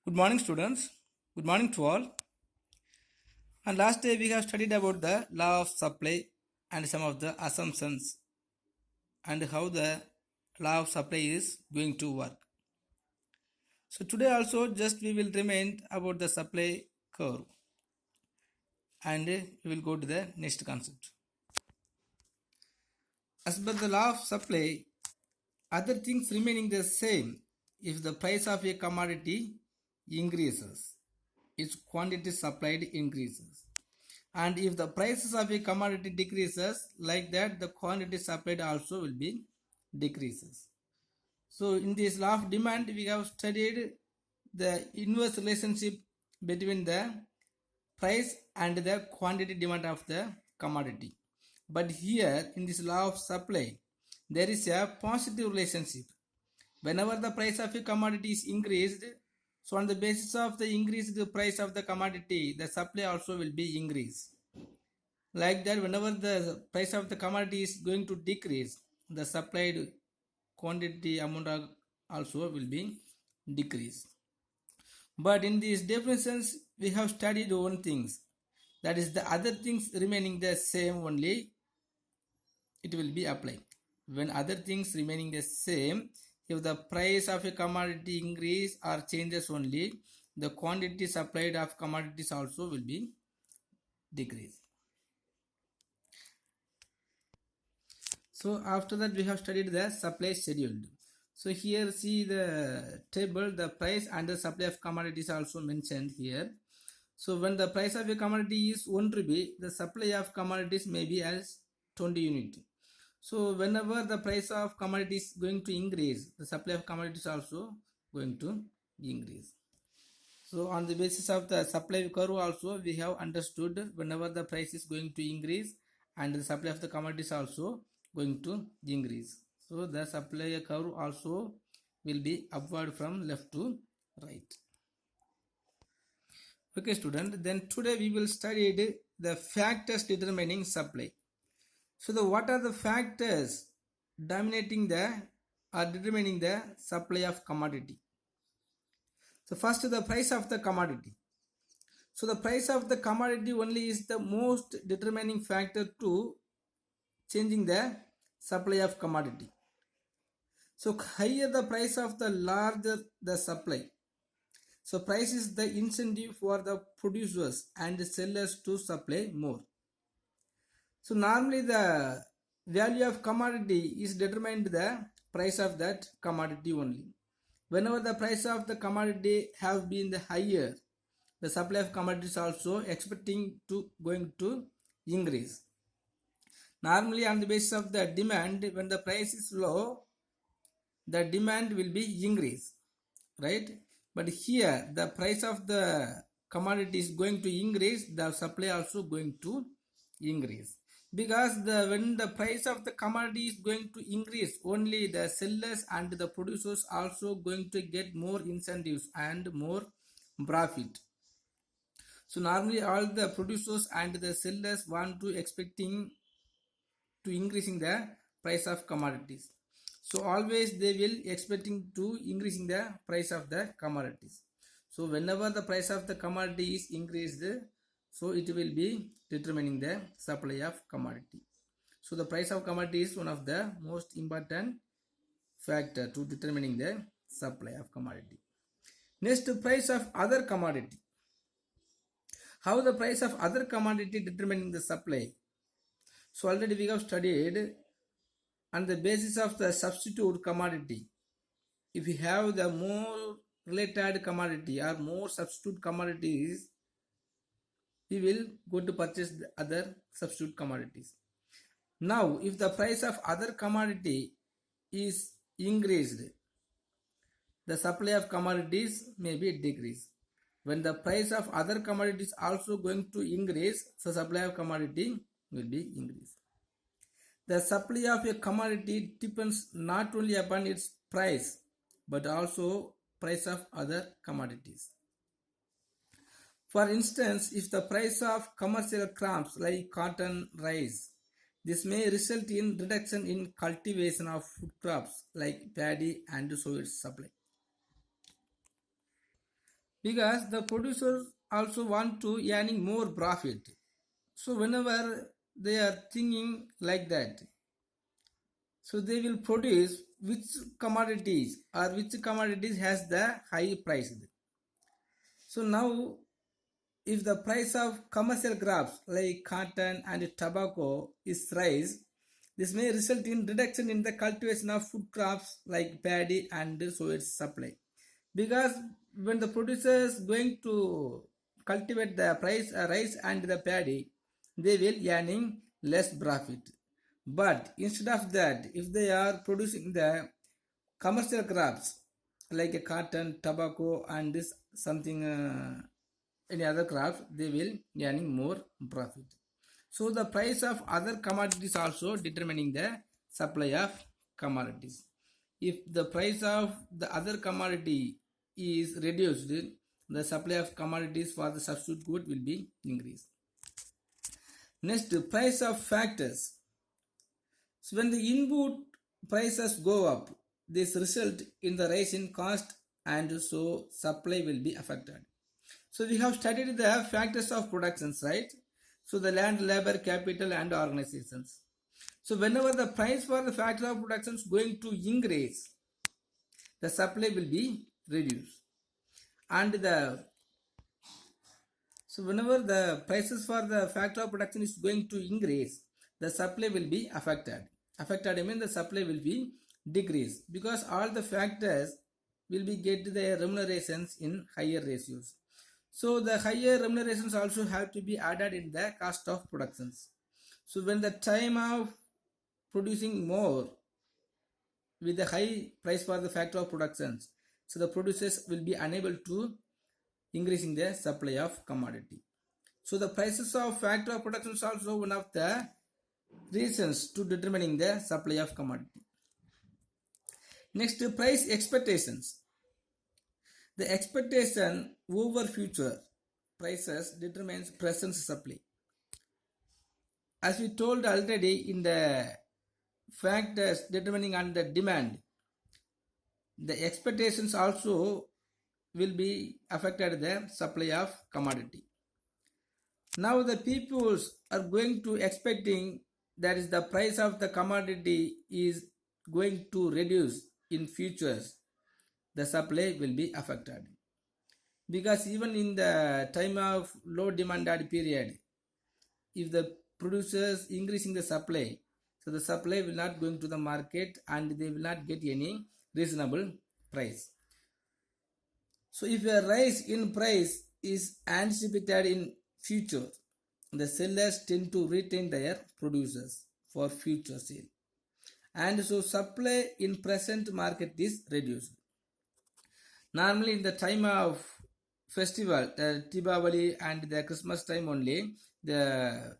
Good morning, students. Good morning to all. And last day we have studied about the law of supply and some of the assumptions and how the law of supply is going to work. So today also just we will remain about the supply curve and we will go to the next concept. As per the law of supply, other things remaining the same if the price of a commodity increases, its quantity supplied increases. And if the prices of a commodity decreases, like that the quantity supplied also will be decreases. So in this law of demand we have studied the inverse relationship between the price and the quantity demand of the commodity. But here in this law of supply there is a positive relationship. Whenever the price of a commodity is increased, so on the basis of the increased price of the commodity, the supply also will be increased. Like that, whenever the price of the commodity is going to decrease, the supplied quantity amount also will be decreased. But in these definitions we have studied one things, that is the other things remaining the same only it will be applied. When other things remaining the same, if the price of a commodity increase or changes only, the quantity supplied of commodities also will be decreased. So after that we have studied the supply schedule. So here see the table, the price and the supply of commodities also mentioned here. So when the price of a commodity is 1 rupee, the supply of commodities may be as 20 unit. So whenever the price of commodities is going to increase, the supply of commodities also going to increase. So on the basis of the supply curve also we have understood whenever the price is going to increase and the supply of the commodities also going to increase. So the supply curve also will be upward from left to right. Okay student, then today we will study the factors determining supply. So what are the factors dominating the or determining the supply of commodity? So first the price of the commodity. So the price of the commodity only is the most determining factor to changing the supply of commodity. So higher the price of the larger the supply. So price is the incentive for the producers and the sellers to supply more. So normally the value of commodity is determined the price of that commodity only. Whenever the price of the commodity have been the higher, the supply of commodities also expecting to going to increase. Normally on the basis of the demand, when the price is low, the demand will be increase, right? But here the price of the commodity is going to increase, the supply also going to increase, because when the price of the commodity is going to increase, only the sellers and the producers also going to get more incentives and more profit. So normally all the producers and the sellers want to expecting to increasing the price of commodities. So always they will expecting to increasing the price of the commodities. So whenever the price of the commodity is increased, so it will be determining the supply of commodity. So the price of commodity is one of the most important factor to determining the supply of commodity. Next, price of other commodity. How the price of other commodity determining the supply? So already we have studied on the basis of the substitute commodity. If we have the more related commodity or more substitute commodities, we will go to purchase the other substitute commodities. Now, if the price of other commodity is increased, the supply of commodities may be decreased. When the price of other commodities also going to increase, the supply of commodity will be increased. The supply of a commodity depends not only upon its price but also price of other commodities. For instance, if the price of commercial crops like cotton rise, this may result in reduction in cultivation of food crops like paddy and soy supply. because the producers also want to earning more profit. So whenever they are thinking like that, so they will produce which commodities has the high price. So now if the price of commercial crops like cotton and tobacco is rise, this may result in reduction in the cultivation of food crops like paddy and so its supply. Because when the producers going to cultivate the price rice and the paddy, they will earning less profit. But instead of that, if they are producing the commercial crops like a cotton, tobacco, and this something any other crops, they will earning more profit. So the price of other commodities also determining the supply of commodities. If the price of the other commodity is reduced, the supply of commodities for the substitute good will be increased. Next, price of factors. So when the input prices go up, this result in the rise in cost and so supply will be affected. So we have studied the factors of productions, right? So the land, labor, capital and organizations. So whenever the price for the factor of production is going to increase, the supply will be reduced. And whenever the prices for the factor of production is going to increase, the supply will be affected. Affected I mean the supply will be decreased because all the factors will be get their remunerations in higher ratios. So the higher remunerations also have to be added in the cost of productions. So when the time of producing more with the high price for the factor of productions, so the producers will be unable to increasing the supply of commodity. So the prices of factor of production is also one of the reasons to determining the supply of commodity. Next, price expectations. The expectation over future prices determines present supply. As we told already in the factors determining on the demand, the expectations also will be affected the supply of commodity. Now the peoples are going to expecting that is the price of the commodity is going to reduce in futures, the supply will be affected. Because even in the time of low demanded period, if the producers increasing the supply, so the supply will not going to the market and they will not get any reasonable price. So if a rise in price is anticipated in future, the sellers tend to retain their producers for future sale. And so supply in present market is reduced. Normally in the time of festival, the Deepavali and the Christmas time only, the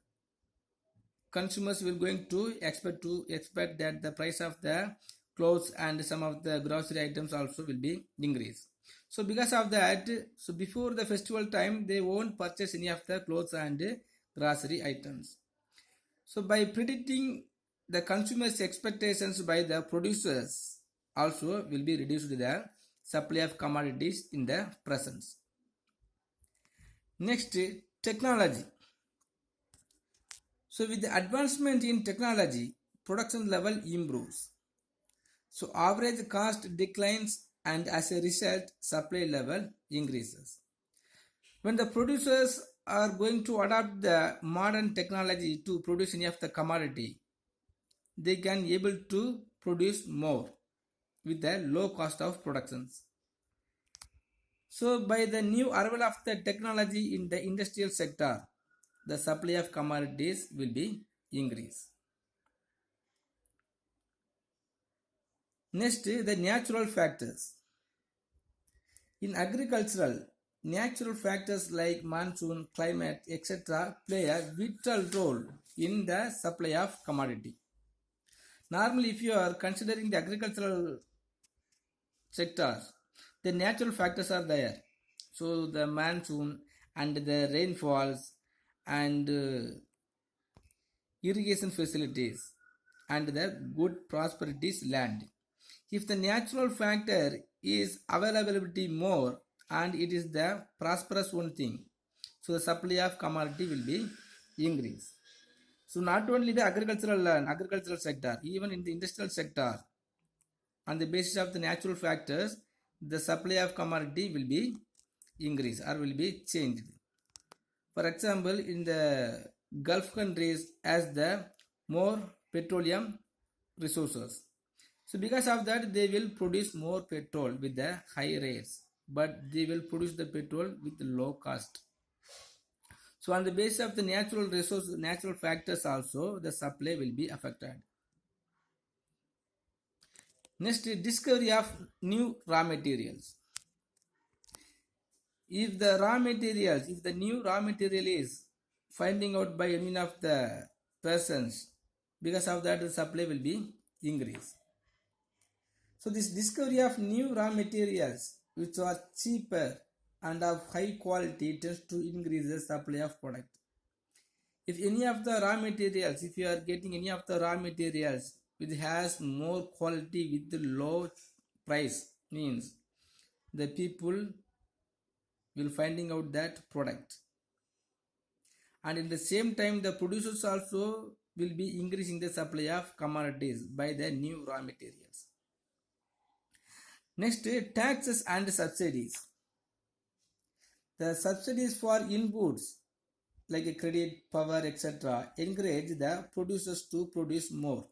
consumers will going to expect that the price of the clothes and some of the grocery items also will be increased. So because of that, so before the festival time, they won't purchase any of the clothes and grocery items. So by predicting the consumers' expectations by the producers also will be reduced the supply of commodities in the presence. Next, technology. So with the advancement in technology, production level improves. So average cost declines and as a result, supply level increases. When the producers are going to adopt the modern technology to produce any of the commodity, they can able to produce more with the low cost of productions. So by the new arrival of the technology in the industrial sector, the supply of commodities will be increased. Next, the natural factors. In agricultural, natural factors like monsoon, climate, etc. play a vital role in the supply of commodity. Normally, if you are considering the agricultural sectors, the natural factors are there. So the monsoon and the rainfalls and irrigation facilities and the good prosperities land. If the natural factor is availability more and it is the prosperous one thing. So the supply of commodity will be increase. So not only the agricultural sector, even in the industrial sector, on the basis of the natural factors, the supply of commodity will be increased or will be changed. For example, in the Gulf countries as the more petroleum resources. So because of that, they will produce more petrol with the high rates, but they will produce the petrol with low cost. So on the basis of the natural resource, natural factors also, the supply will be affected. Next, discovery of new raw materials. If the new raw material is finding out by any of the persons, because of that the supply will be increased. So this discovery of new raw materials which are cheaper and of high quality tends to increase the supply of product. If any of the raw materials, if you are getting any of the raw materials which has more quality with the low price, means the people will finding out that product, and in the same time the producers also will be increasing the supply of commodities by the new raw materials. Next, taxes and subsidies. The subsidies for inputs like a credit, power, etc. encourage the producers to produce more.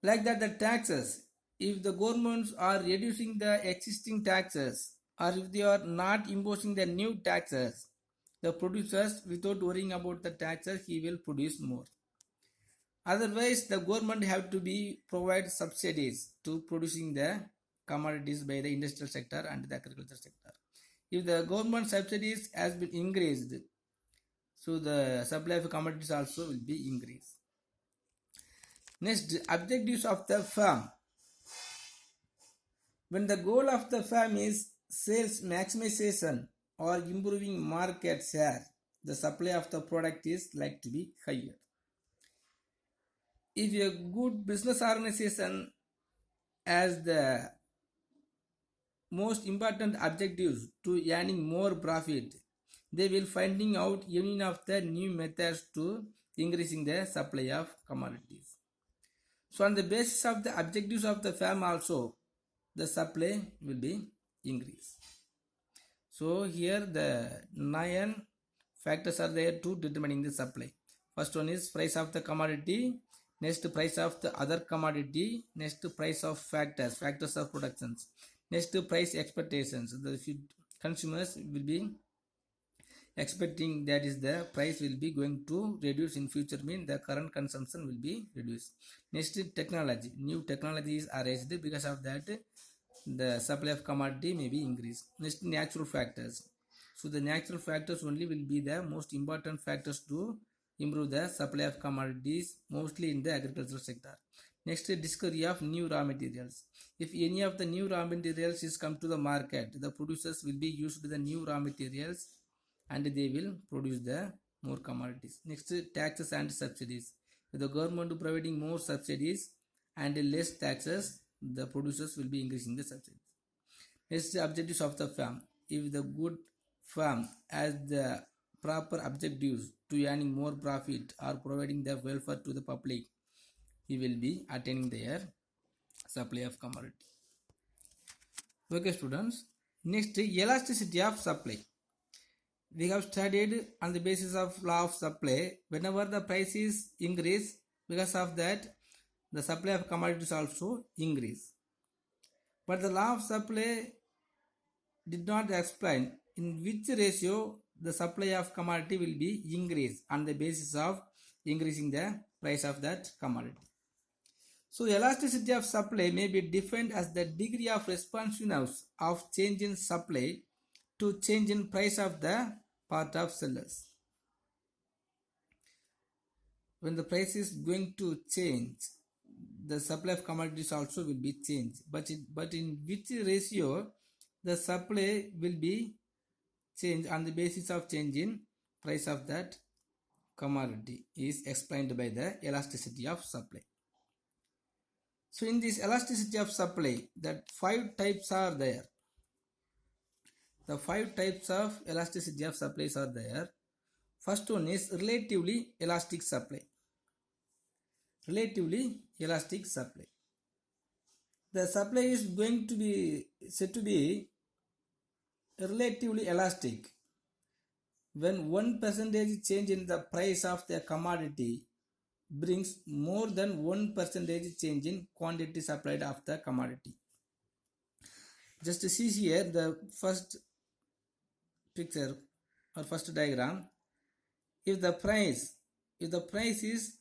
Like that, the taxes, if the governments are reducing the existing taxes or if they are not imposing the new taxes, the producers, without worrying about the taxes, he will produce more. Otherwise, the government have to be provide subsidies to producing the commodities by the industrial sector and the agriculture sector. If the government subsidies has been increased, so the supply of commodities also will be increased. Next, objectives of the firm. When the goal of the firm is sales maximization or improving market share, the supply of the product is like to be higher. If a good business organization has the most important objectives to earning more profit, they will finding out any of the new methods to increasing the supply of commodities. So on the basis of the objectives of the firm also, the supply will be increased. So here the 9 factors are there to determining the supply. First one is price of the commodity, next price of the other commodity, next price of factors of productions, next price expectations. The consumers will be expecting that is the price will be going to reduce in future, mean the current consumption will be reduced. Next, technology, new technologies are raised, because of that the supply of commodity may be increased. Next, natural factors. So the natural factors only will be the most important factors to improve the supply of commodities, mostly in the agricultural sector. Next, discovery of new raw materials. If any of the new raw materials is come to the market, the producers will be used to the new raw materials and they will produce the more commodities. Next, taxes and subsidies. If the government providing more subsidies and less taxes, the producers will be increasing the subsidies. Next, objectives of the firm. If the good firm has the proper objectives to earning more profit or providing the welfare to the public, he will be attaining their supply of commodity. Okay students, next, elasticity of supply. We have studied on the basis of law of supply. Whenever the price is increase, because of that the supply of commodities also increase. But the law of supply did not explain in which ratio the supply of commodity will be increased on the basis of increasing the price of that commodity. So elasticity of supply may be defined as the degree of responsiveness of change in supply to change in price of the part of sellers. When the price is going to change, the supply of commodities also will be changed. But in which ratio the supply will be changed on the basis of change in price of that commodity is explained by the elasticity of supply. So in this elasticity of supply, that 5 types are there. The 5 types of elasticity of supplies are there. First one is relatively elastic supply. Relatively elastic supply. The supply is going to be said to be relatively elastic when 1% change in the price of the commodity brings more than 1% change in quantity supplied of the commodity. Just see here the first picture or first diagram. If the price is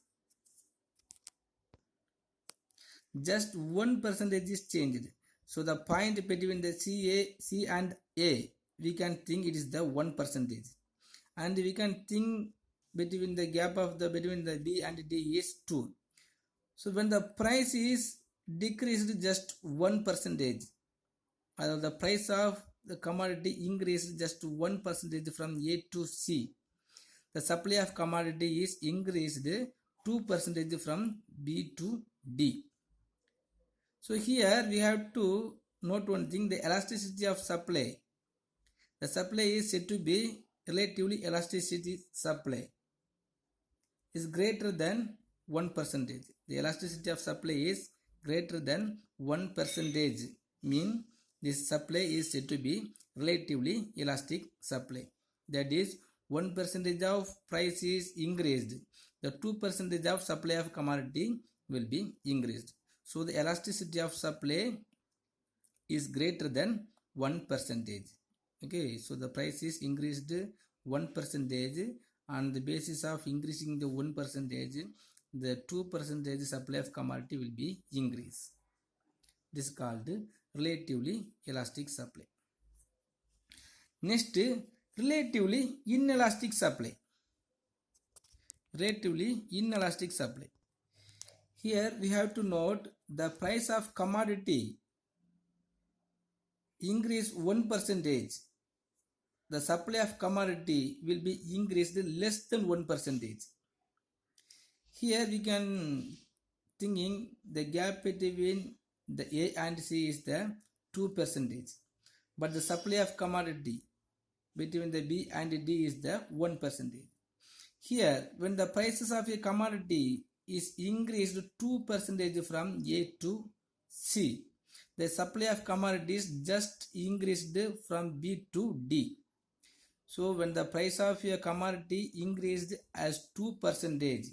just 1% is changed, so the point between the C and A, we can think it is the 1%, and we can think between the gap of the between the B and D is 2. So when the price is decreased just 1%, or the price of the commodity increased just 1% from A to C, the supply of commodity is increased 2% from B to D. So here we have to note one thing, the elasticity of supply. The supply is said to be relatively elasticity supply is greater than 1%. The elasticity of supply is greater than 1%, mean this supply is said to be relatively elastic supply. That is 1% of price is increased, the 2% of supply of commodity will be increased. So the elasticity of supply is greater than 1%. Okay, so the price is increased 1%. On the basis of increasing the 1%, the 2% supply of commodity will be increased. This is called relatively elastic supply. Next, relatively inelastic supply. Relatively inelastic supply. Here we have to note the price of commodity increase 1%. The supply of commodity will be increased less than 1%. Here we can thinking the gap between the A and C is the 2%, but the supply of commodity between the B and D is the 1%. Here when the prices of a commodity is increased 2% from A to C, the supply of commodities just increased from B to D. So when the price of a commodity increased as 2%,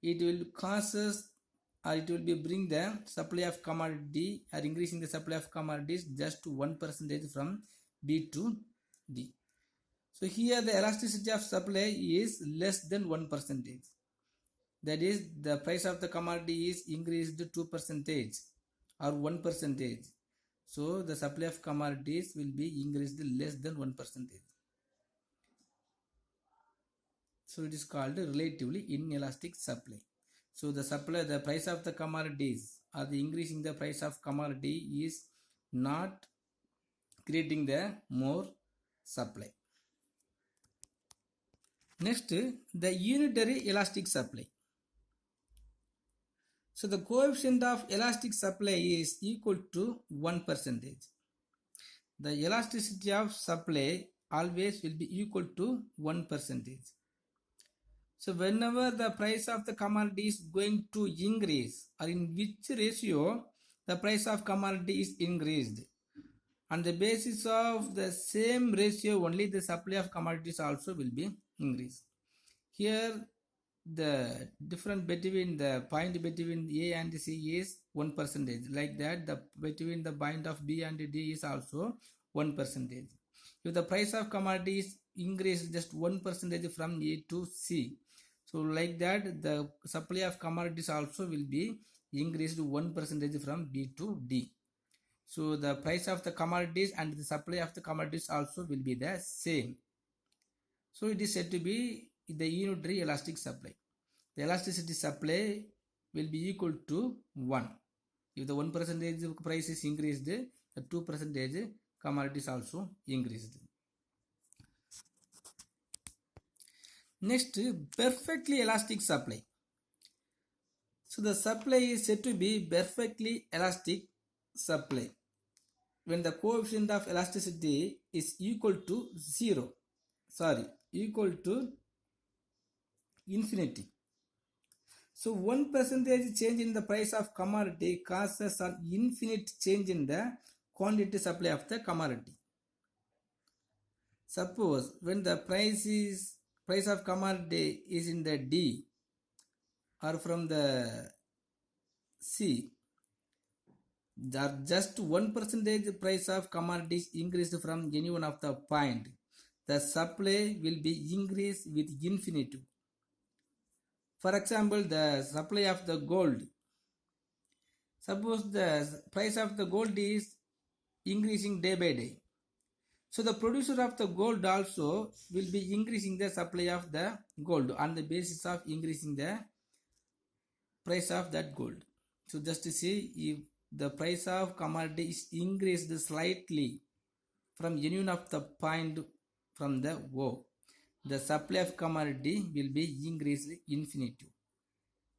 it will causes or it will be bring the supply of commodity or increasing the supply of commodities just 1% from B to D. So here the elasticity of supply is less than 1%. That is the price of the commodity is increased 2% or 1%. So the supply of commodities will be increased less than 1%. So it is called relatively inelastic supply. So the price of the commodities or the increasing the price of commodity is not creating the more supply. Next, the unitary elastic supply. So the coefficient of elastic supply is equal to 1%. The elasticity of supply always will be equal to 1%. So whenever the price of the commodity is going to increase, or in which ratio the price of commodity is increased, on the basis of the same ratio only the supply of commodities also will be increased. Here the difference between the point between A and C is 1%. Like that the between the point of B and D is also 1%. If the price of commodities increased just 1% from A to C, so like that the supply of commodities also will be increased 1% from B to D. So the price of the commodities and the supply of the commodities also will be the same. So it is said to be the unitary elastic supply. The elasticity supply will be equal to 1. If the 1% price is increased, the 2% commodities also increased. Next, perfectly elastic supply. So the supply is said to be perfectly elastic supply when the coefficient of elasticity is equal to equal to infinity. So 1% change in the price of commodity causes an infinite change in the quantity supply of the commodity. Suppose when the price of commodity is in the D or from the C, just 1% price of commodities increased from any one of the point, the supply will be increased with infinity. For example, the supply of the gold. Suppose the price of the gold is increasing day by day. So the producer of the gold also will be increasing the supply of the gold on the basis of increasing the price of that gold. So just to see, if the price of commodity is increased slightly from any one of the point from the O, the supply of commodity will be increased infinity.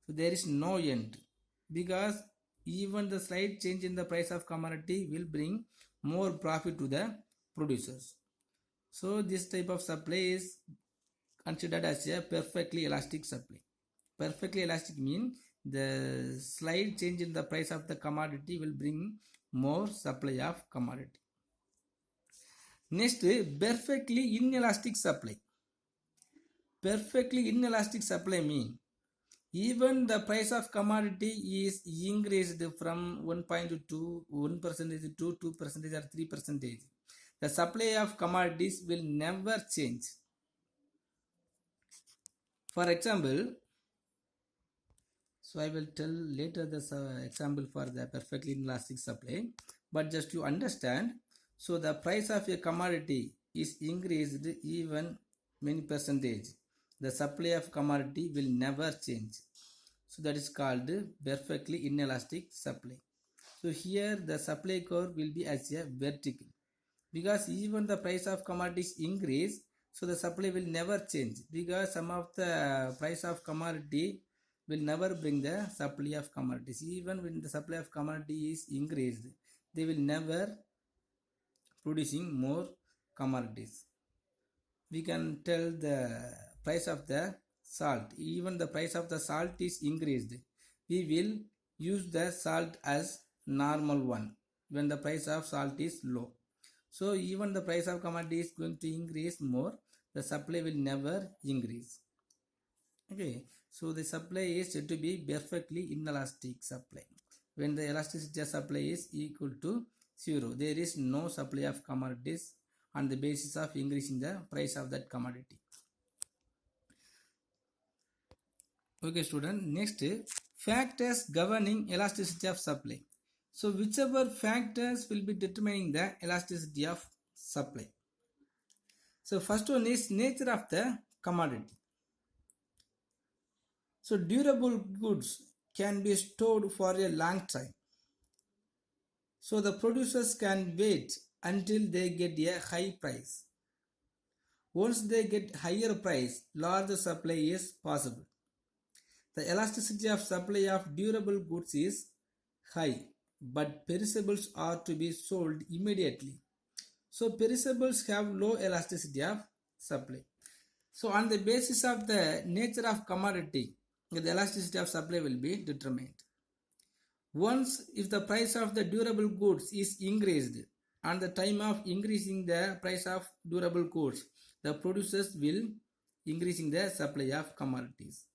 So there is no end, because even the slight change in the price of commodity will bring more profit to the producers. So this type of supply is considered as a perfectly elastic supply. Perfectly elastic means the slight change in the price of the commodity will bring more supply of commodity. Next, perfectly inelastic supply. Perfectly inelastic supply means even the price of commodity is increased from 1.2, 1% to 2% or 3%. The supply of commodities will never change. For example, so I will tell later the example for the perfectly inelastic supply, but just to understand, so the price of a commodity is increased even many percentage. The supply of commodity will never change. So that is called perfectly inelastic supply. So here the supply curve will be as a vertical, because even the price of commodities increase, so the supply will never change, because some of the price of commodity will never bring the supply of commodities. Even when the supply of commodity is increased, they will never producing more commodities. We can tell the price of the salt, even the price of the salt is increased, we will use the salt as normal one when the price of salt is low. So even the price of commodity is going to increase more, the supply will never increase. Okay, so the supply is said to be perfectly inelastic supply. When the elasticity of supply is equal to 0, there is no supply of commodities on the basis of increasing the price of that commodity. Okay student, next, factors governing elasticity of supply. So whichever factors will be determining the elasticity of supply. So first one is nature of the commodity. So durable goods can be stored for a long time. So the producers can wait until they get a high price. Once they get higher price, larger supply is possible. The elasticity of supply of durable goods is high, but perishables are to be sold immediately. So perishables have low elasticity of supply. So on the basis of the nature of commodity, the elasticity of supply will be determined. Once if the price of the durable goods is increased, and the time of increasing the price of durable goods, the producers will increasing the supply of commodities.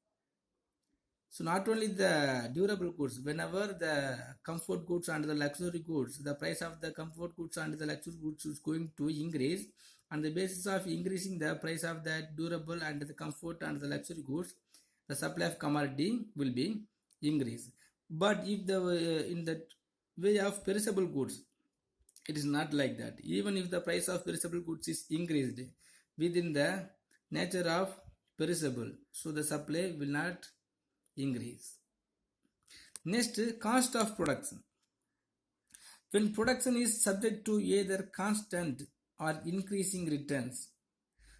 So not only the durable goods, whenever the comfort goods and the luxury goods, the price of the comfort goods and the luxury goods is going to increase. On the basis of increasing the price of the durable and the comfort and the luxury goods, the supply of commodity will be increased. But if the in the way of perishable goods, it is not like that. Even if the price of perishable goods is increased within the nature of perishable, so the supply will not increase. Next, cost of production. When production is subject to either constant or increasing returns,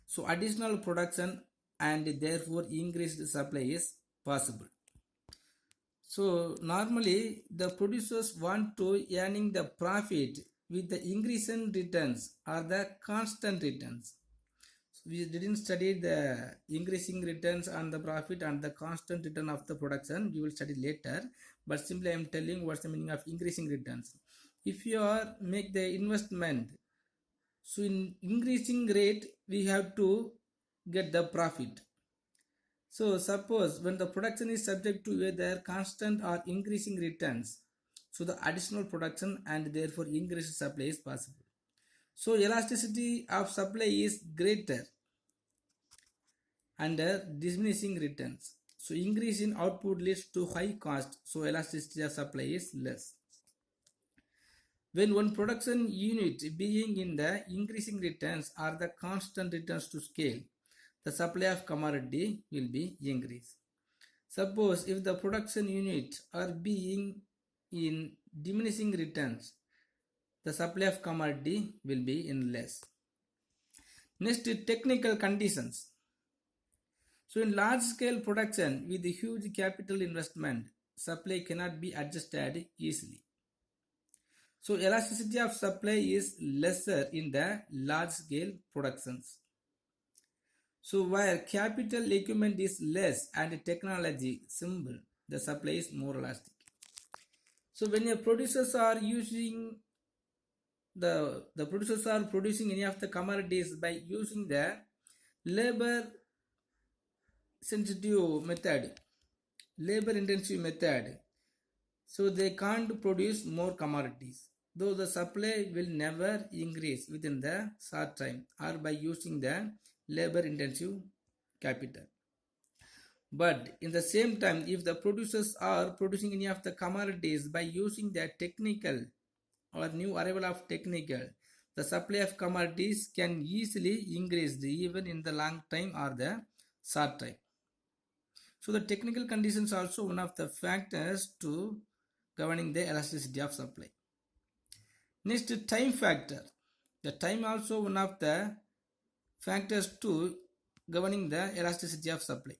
so additional production and therefore increased supply is possible. So normally the producers want to earning the profit with the increase in returns or the constant returns. So we didn't study the increasing returns on the profit and the constant return of the production. We will study later, but simply I am telling what's the meaning of increasing returns. If you are make the investment, so in increasing rate we have to get the profit. So suppose when the production is subject to either constant or increasing returns, so the additional production and therefore increased supply is possible. So elasticity of supply is greater under diminishing returns. So increase in output leads to high cost, so elasticity of supply is less. When one production unit being in the increasing returns or the constant returns to scale, the supply of commodity will be increased. Suppose if the production units are being in diminishing returns, the supply of commodity will be in less. Next, technical conditions. So in large scale production with a huge capital investment, supply cannot be adjusted easily. So elasticity of supply is lesser in the large scale productions. So where capital equipment is less and technology simple, the supply is more elastic. So when your producers are using the producers are producing any of the commodities by using the labor intensive method, so they can't produce more commodities, though the supply will never increase within the short time or by using the labor intensive capital. But in the same time, if the producers are producing any of the commodities by using the technical or new arrival of technical, the supply of commodities can easily increase even in the long time or the short time. So the technical conditions are also one of the factors to governing the elasticity of supply. Next, time factor. The time also one of the factors to governing the elasticity of supply.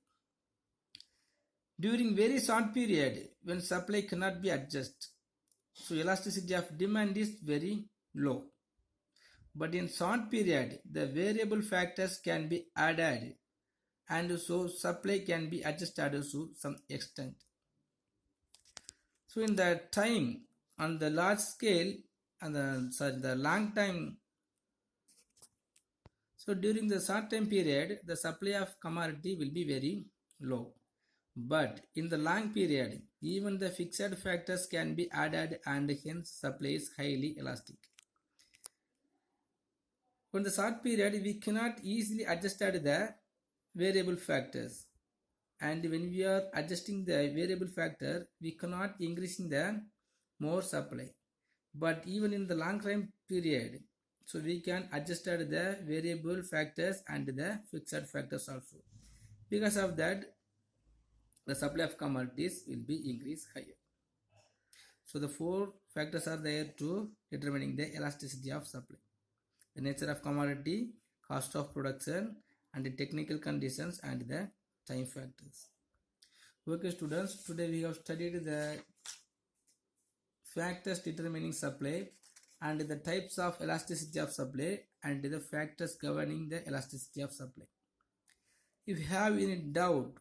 During very short period when supply cannot be adjusted, so elasticity of demand is very low. But in short period, the variable factors can be added and so supply can be adjusted to some extent. So in the time on the large scale and the long time, so during the short time period, the supply of commodity will be very low. But in the long period, even the fixed factors can be added and hence supply is highly elastic. For the short period, we cannot easily adjust the variable factors. And when we are adjusting the variable factor, we cannot increasing the more supply. But even in the long time period, so we can adjust the variable factors and the fixed factors also. Because of that, the supply of commodities will be increased higher. So the four factors are there to determining the elasticity of supply: the nature of commodity, cost of production, and the technical conditions and the time factors. Okay students, today we have studied the factors determining supply and the types of elasticity of supply and the factors governing the elasticity of supply. If you have any doubt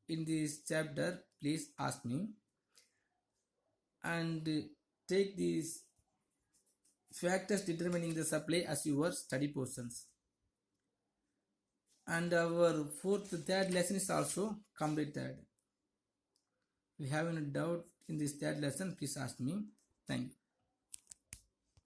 in this chapter, please ask me and take these factors determining the supply as your study portions. And our third lesson is also completed. If you have any doubt in this third lesson, please ask me. Thank you.